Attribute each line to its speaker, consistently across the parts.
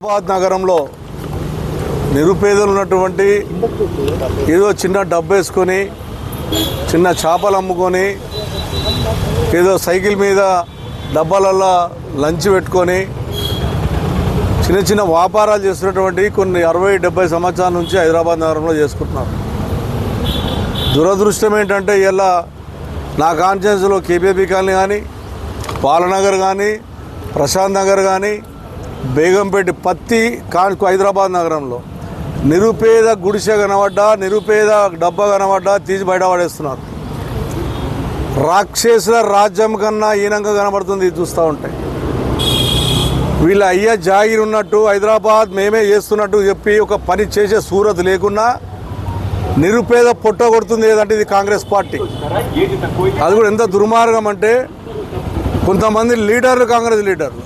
Speaker 1: హైదరాబాద్ నగరంలో నిరుపేదలు ఉన్నటువంటి ఏదో చిన్న డబ్బు వేసుకొని చిన్న చేపలు అమ్ముకొని ఏదో సైకిల్ మీద డబ్బాలల్లో లంచ్ పెట్టుకొని చిన్న చిన్న వ్యాపారాలు చేస్తున్నటువంటి కొన్ని 60-70 సంవత్సరాల నుంచి హైదరాబాద్ నగరంలో చేసుకుంటున్నారు. దురదృష్టం ఏంటంటే ఇలా నా కాన్స్టిట్యున్సీలో కేపీబీ కాలనీ కానీ, పాలనగర్ కానీ, ప్రశాంత్ నగర్ కానీ, బేగంపేట పత్తి హైదరాబాద్ నగరంలో నిరుపేద గుడిసె కనబడ్డా, నిరుపేద డబ్బా కనబడ్డా తీసి బయట పడేస్తున్నారు. రాక్షసుల రాజ్యం కన్నా హీనంగా కనబడుతుంది చూస్తూ ఉంటాయి. వీళ్ళ అయ్యా జాగిర్ ఉన్నట్టు హైదరాబాద్ మేమే చేస్తున్నట్టు చెప్పి ఒక పని చేసే సూరత్ లేకున్నా నిరుపేద పొట్ట కొడుతుంది ఏదంటే ఇది కాంగ్రెస్ పార్టీ. అది కూడా ఎంత దుర్మార్గం అంటే కొంతమంది లీడర్లు, కాంగ్రెస్ లీడర్లు,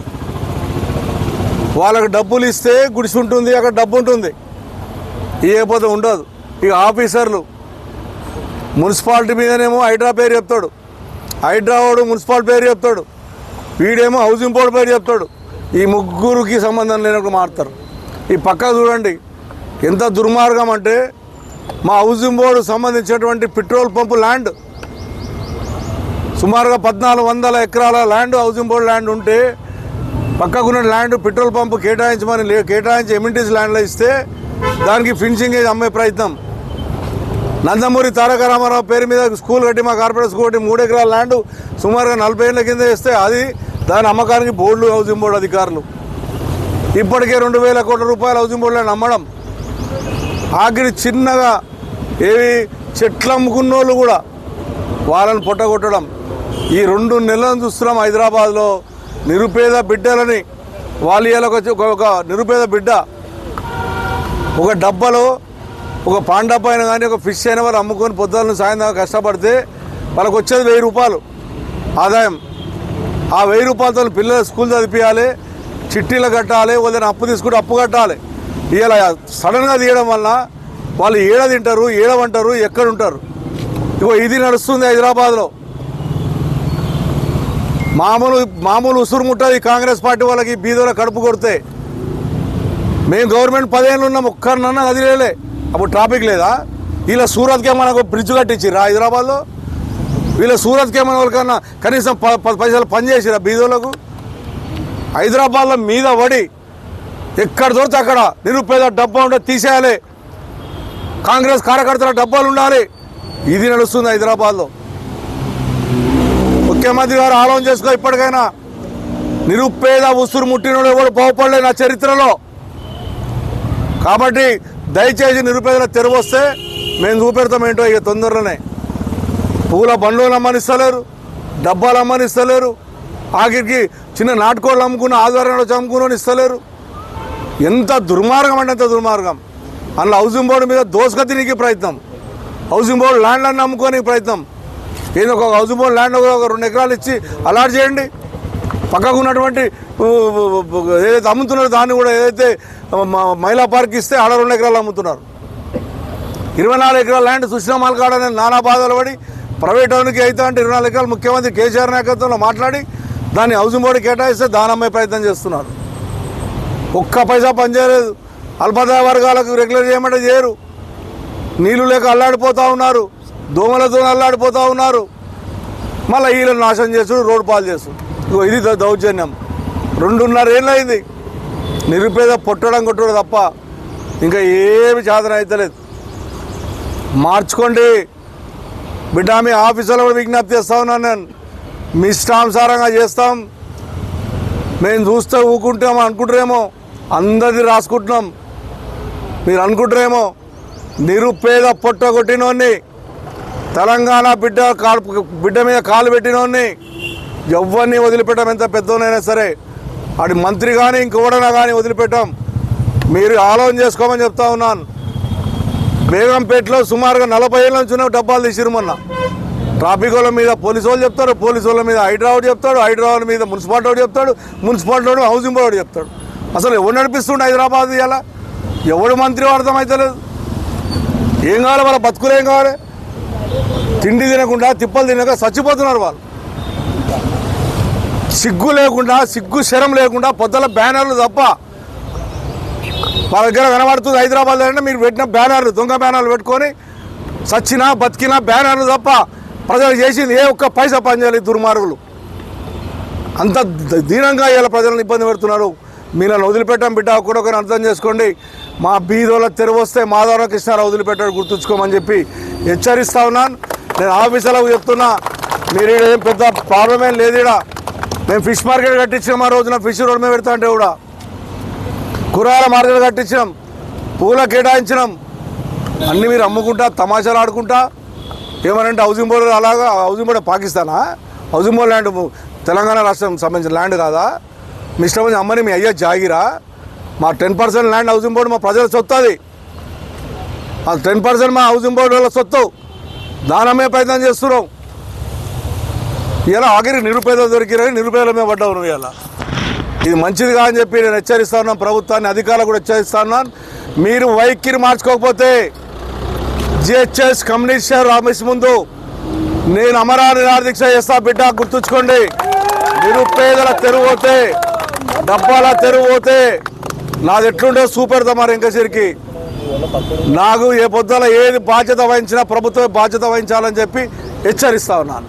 Speaker 1: వాళ్ళకి డబ్బులు ఇస్తే గుడిసి ఉంటుంది, అక్కడ డబ్బు ఉంటుంది, ఇవ్వకపోతే ఉండదు. ఇక ఆఫీసర్లు మున్సిపాలిటీ మీదనేమో హైడ్రా పేరు చెప్తాడు, హైడ్రా వాడు మున్సిపాలిటీ పేరు చెప్తాడు, వీడేమో హౌసింగ్ బోర్డు పేరు చెప్తాడు. ఈ ముగ్గురికి సంబంధం లేనప్పుడు మారుతారు. ఈ పక్క చూడండి ఎంత దుర్మార్గం అంటే మా హౌసింగ్ బోర్డు సంబంధించినటువంటి పెట్రోల్ పంపు ల్యాండ్ సుమారుగా 1400 ఎకరాల ల్యాండ్ హౌసింగ్ బోర్డు ల్యాండ్ ఉంటే పక్కకున్న ల్యాండ్ పెట్రోల్ పంపు కేటాయించి ఎమ్యూనిటీస్ ల్యాండ్లో ఇస్తే దానికి ఫినిషింగ్ అమ్మే ప్రయత్నం. నందమూరి తారక రామారావు పేరు మీద స్కూల్ కట్టి మా కార్పొరేట్ స్కూల్ కట్టి 3 ఎకరాల ల్యాండ్ సుమారుగా 40 ఏళ్ళ కింద ఇస్తే అది దాని అమ్మకానికి బోర్డులు హౌసింగ్ బోర్డు అధికారులు ఇప్పటికే 2000 కోట్ల రూపాయల హౌసింగ్ బోర్డు ల్యాండ్ అమ్మడం. ఆఖరి చిన్నగా ఏవి చెట్లు అమ్ముకున్న వాళ్ళు కూడా వాళ్ళని పొట్టగొట్టడం. ఈ 2 నెలలను చూస్తున్నాం హైదరాబాద్లో నిరుపేద బిడ్డలని. వాళ్ళకి ఒక నిరుపేద బిడ్డ ఒక డబ్బాలో ఒక పాన్ డబ్బా అయినా కానీ ఒక ఫిష్ అయినా వాళ్ళు అమ్ముకొని పొద్దున్న సాయంత్రం కష్టపడితే వాళ్ళకి వచ్చేది 1000 రూపాయలు ఆదాయం. ఆ 1000 రూపాయలతో పిల్లలు స్కూల్ చదివించాలి, చిట్టీలు కట్టాలి, వాళ్ళని అప్పు తీసుకుంటే అప్పు కట్టాలి. ఇలా సడన్గా తీయడం వల్ల వాళ్ళు ఏడ తింటారు, ఏడవంటారు, ఎక్కడుంటారు? ఇగో ఇది నడుస్తుంది హైదరాబాద్లో. మామూలు ఉసురు ముట్టది కాంగ్రెస్ పార్టీ వాళ్ళకి. బీదోల కడుపు కొడితే మేము గవర్నమెంట్ 10 ఏళ్ళు ఉన్నాం, ఒక్కరినన్నా కదిలేలే. అప్పుడు ట్రాఫిక్ లేదా? వీళ్ళ సూరత్కే మనకు బ్రిడ్జ్ కట్టించిరా హైదరాబాద్లో? వీళ్ళ సూరత్కే మన వాళ్ళకన్నా కనీసం 10 పైసలు పనిచేసిరా బీదోలకు? హైదరాబాద్లో మీద పడి ఎక్కడ దొరికితే అక్కడ నిరుపేద డబ్బా ఉంటే తీసేయాలి, కాంగ్రెస్ కార్యకర్తల డబ్బాలు ఉండాలి. ఇది నడుస్తుంది హైదరాబాద్లో. ముఖ్యమంత్రి గారు ఆలోచన చేసుకో, ఇప్పటికైనా నిరుపేద ఉసురు ముట్టినోడు ఎవరు బాగుపడలే నా చరిత్రలో. కాబట్టి దయచేసి నిరుపేదల తెరువు వస్తే మేము చూపెడతాం ఏంటో. ఇక తొందరలోనే పూల బండ్లు అమ్మనిస్తలేరు, డబ్బాలు అమ్మనిస్తలేరు, ఆఖరికి చిన్న నాటుకోళ్ళు అమ్ముకున్న ఆధ్వర్యంలో అమ్ముకుని ఇస్తలేరు. ఎంత దుర్మార్గం అంటే ఎంత దుర్మార్గం. అందులో హౌసింగ్ బోర్డు మీద దోసుకతినికి ప్రయత్నం, హౌసింగ్ బోర్డు ల్యాండ్లన్నీ అమ్ముకోనికి ప్రయత్నం. ఏదో ఒక హౌసింగ్ బోర్డు ల్యాండ్ ఒక 2 ఎకరాలు ఇచ్చి అలాట్ చేయండి. పక్కకు ఉన్నటువంటి ఏదైతే అమ్ముతున్నారో దాన్ని కూడా ఏదైతే మహిళా పార్క్ ఇస్తే ఆడ 2 ఎకరాలు అమ్ముతున్నారు. 24 ఎకరాల ల్యాండ్ సుష్మా మాల్కాడ నానా బాధలు పడి ప్రైవేట్ ఓన్కి అయితే అంటే 24 ఎకరాలు ముఖ్యమంత్రి కేసీఆర్ నాయకత్వంలో మాట్లాడి దాన్ని హౌసింగ్ బోర్డు కేటాయిస్తే దాని అమ్మే ప్రయత్నం చేస్తున్నారు. ఒక్క పైసా పనిచేయలేదు. అల్పదాయ వర్గాలకు రెగ్యులర్ చేయమంటే చేయరు. నీళ్లు లేక అల్లాడిపోతూ ఉన్నారు, దోమలతో అల్లాడిపోతూ ఉన్నారు. మళ్ళీ వీళ్ళని నాశనం చేస్తుడు, రోడ్డు పాలు చేస్తుడు. ఇది దౌర్జన్యం. 2.5 ఏళ్ళు అయింది నిరుపేద పొట్టడం కొట్టడం తప్ప ఇంకా ఏమి సాధన అవుతలేదు. మార్చుకోండి బిడ్డ. మీ ఆఫీసులో కూడా విజ్ఞప్తి చేస్తా ఉన్నాను నేను. మీ ఇష్టానుసారంగా చేస్తాం, మేము చూస్తే ఊకుంటాం అనుకుంటారేమో, అందరిది రాసుకుంటున్నాం మీరు అనుకుంటారేమో. నిరుపేద పొట్ట కొట్టినోడిని, తెలంగాణ బిడ్డ మీద కాలు పెట్టినోడిని ఎవరిని వదిలిపెట్టాం. ఎంత పెద్దోనైనా సరే, అది మంత్రి కానీ ఇంకెవడైనా కానీ వదిలిపెట్టాం. మీరు ఆలోచన చేసుకోమని చెప్తా ఉన్నాను. బేగంపేటలో సుమారుగా 40 ఏళ్ళ నుంచి డబ్బాలు తీసిరు. మొన్న ట్రాఫిక్ వాళ్ళ మీద పోలీసు వాళ్ళు చెప్తారు, పోలీసు వాళ్ళ మీద హైడ్రా వాడు చెప్తాడు, హైడ్రా వాళ్ళ మీద మున్సిపాలిటీ వాడు చెప్తాడు, మున్సిపాలిటీ వాడు హౌసింగ్ బోర్డు చెప్తాడు. అసలు ఎవరు నడిపిస్తుండే హైదరాబాద్? ఇలా ఎవడు మంత్రి అర్థమవుతలేదు. ఏం కావాలి వాళ్ళ బతుకులు? ఏం కావాలి? తిండి తినకుండా తిప్పలు తినక చచ్చిపోతున్నారు వాళ్ళు. సిగ్గు లేకుండా, సిగ్గు శరం లేకుండా పొద్దుల బ్యానర్లు తప్ప మా దగ్గర కనబడుతుంది హైదరాబాద్ అంటే మీరు పెట్టిన బ్యానర్లు దొంగ బ్యానర్లు పెట్టుకొని సచ్చినా బతికినా బ్యానర్లు తప్ప ప్రజలు చేసింది ఏ ఒక్క పైసా పనిచేయాలి దుర్మార్గులు. అంత దీనంగా ఇలా ప్రజలను ఇబ్బంది పెడుతున్నారు. మీరు వదిలిపెట్టాం బిడ్డ కూడా ఒకరిని అర్థం చేసుకోండి. మా బీదోళ్ళ తెరువు వస్తే మాధవరావు కృష్ణారావు వదిలిపెట్టాడు గుర్తుంచుకోమని చెప్పి హెచ్చరిస్తా ఉన్నాను. నేను ఆఫీసులకు చెప్తున్నా, మీరు ఏం పెద్ద ప్రాబ్లం ఏం లేదు. ఇక్కడ మేము ఫిష్ మార్కెట్ కట్టించాం, ఆ రోజున ఫిష్ రోడ్ మీద పెడతా అంటే కూడా కూరగాయల మార్కెట్ కట్టించినాం, పూల కేటాయించినాం. అన్నీ మీరు అమ్ముకుంటా తమాషాలు ఆడుకుంటా ఏమనంటే హౌసింగ్ బోర్డు అలాగా. హౌసింగ్ బోర్డు పాకిస్తానా? హౌసింగ్ బోర్డు ల్యాండ్ తెలంగాణ రాష్ట్రం సంబంధించిన ల్యాండ్ కాదా? మీ ఇష్టం వచ్చి అమ్మని మీ అయ్యా జాగిరా. మా 10% ల్యాండ్ హౌసింగ్ బోర్డు మా ప్రజల సొత్తు. అది ఆ 10% మా హౌసింగ్ బోర్డు వాళ్ళ సొత్తు. దానమే ప్రయత్నం చేస్తున్నాం. ఇలా ఆఖరికి నిరుపేదలు దొరికిరని నిరుపేదల మీద పడ్డావు నువ్వు. ఇలా ఇది మంచిది కాదని చెప్పి నేను హెచ్చరిస్తా ఉన్నాను ప్రభుత్వాన్ని, అధికారులు కూడా హెచ్చరిస్తా ఉన్నాను. మీరు వైఖరి మార్చుకోకపోతే జిహెచ్ఎస్ కమ్యూనిస్ట్ ఆఫీస్ ముందు నేను నిరాదీక్ష చేస్తా బిడ్డ గుర్తుంచుకోండి. నిరుపేదల తెరువు పోతే, డబ్బాల తెరువు పోతే నాది ఎట్లుండే చూపెడతా మరి ఇంకసరికి. నాకు ఏ పొద్దుల ఏది బాధ్యత వహించినా ప్రభుత్వమే బాధ్యత వహించాలని చెప్పి హెచ్చరిస్తా ఉన్నాను.